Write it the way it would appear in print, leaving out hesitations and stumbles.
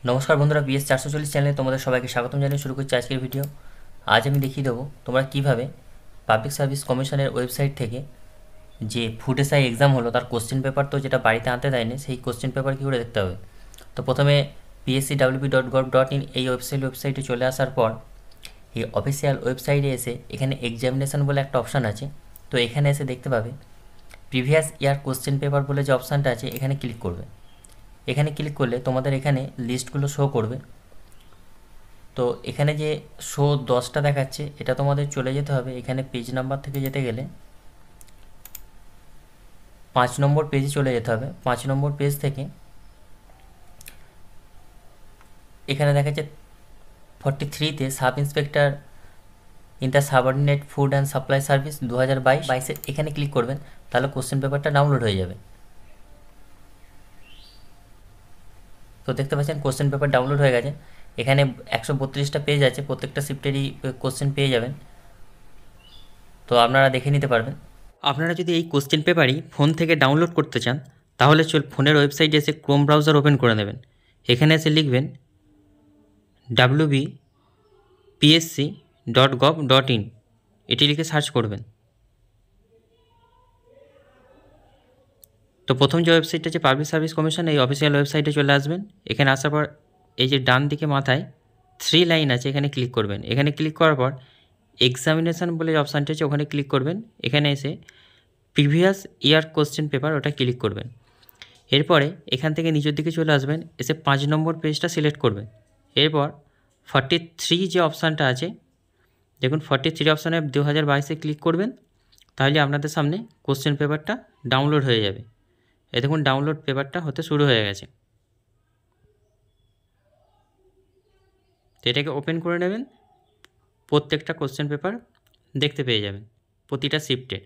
নমস্কার বন্ধুরা, বিএস 440 চ্যানেলে তোমাদের সবাইকে স্বাগতম জানিয়ে শুরু করছি আজকের ভিডিও। আজ আমি দেখিয়ে দেবো তোমরা কিভাবে পাবলিক সার্ভিস কমিশনের ওয়েবসাইট থেকে যে ফুড এসআই এক্সাম হলো তার কোশ্চেন পেপার তো যেটা বাড়িতে আনতে দেয়নি, সেই কোশ্চেন পেপার কী করে দেখতে হবে। তো প্রথমে pscwp.gov.in এই ওয়েবসাইটে চলে আসার পর এই অফিসিয়াল ওয়েবসাইটে এসে এখানে এক্সামিনেশন বলে একটা অপশান আছে। তো এখানে এসে দেখতে পাবে প্রিভিয়াস ইয়ার কোশ্চেন পেপার বলে যে অপশানটা আছে এখানে ক্লিক করবে। এখানে ক্লিক করলে তোমাদের এখানে লিস্টগুলো শো করবে। তো এখানে যে শো 10টা দেখাচ্ছে এটা তোমাদের চলে যেতে হবে। এখানে পেজ নাম্বার থেকে যেতে গেলে 5 নম্বর পেজে চলে যেতে হবে। 5 নম্বর পেজ থেকে এখানে দেখাচ্ছে 43তে sub inspector in the subordinate food and supply service 2022 এখানে ক্লিক করবেন, তাহলে কোশ্চেন পেপারটা ডাউনলোড হয়ে যাবে। তো দেখতে পাচ্ছেন কোশ্চেন পেপার ডাউনলোড হয়ে গেছে। এখানে 132টা পেজ আছে, প্রত্যেকটা শিফটেরই কোশ্চেন পেয়ে যাবেন, তো আপনারা দেখে নিতে পারবেন। আপনারা যদি এই কোশ্চেন পেপারই ফোন থেকে ডাউনলোড করতে চান তাহলে ফোনের ওয়েবসাইটে এসে ক্রোম ব্রাউজার ওপেন করে নেবেন। এখানে এসে লিখবেন wbpsc.gov.in, এটি লিখে সার্চ করবেন। তো প্রথম যে ওয়েবসাইটটা আছে পাবলিক সার্ভিস কমিশন, এই অফিসিয়াল ওয়েবসাইটে চলে আসবেন। এখানে আসার পর এই যে ডান দিকে মাথায় 3 লাইন আছে এখানে ক্লিক করবেন। এখানে ক্লিক করার পর এক্সামিনেশান বলে যে অপশানটি আছে ওখানে ক্লিক করবেন। এখানে এসে প্রিভিয়াস ইয়ার কোশ্চেন পেপার ওটা ক্লিক করবেন। এরপরে এখান থেকে নিচের দিকে চলে আসবেন, এসে 5 নম্বর পেজটা সিলেক্ট করবেন। এরপর 43 যে অপশানটা আছে দেখুন, 43 অপশানে 2022-এ ক্লিক করবেন, তাহলে আপনাদের সামনে কোশ্চেন পেপারটা ডাউনলোড হয়ে যাবে। এই দেখুন ডাউনলোড পেপারটা হতে শুরু হয়ে গেছে। তো এটাকে ওপেন করে নেবেন, প্রত্যেকটা কোশ্চেন পেপার দেখতে পেয়ে যাবেন প্রতিটা শিফটে।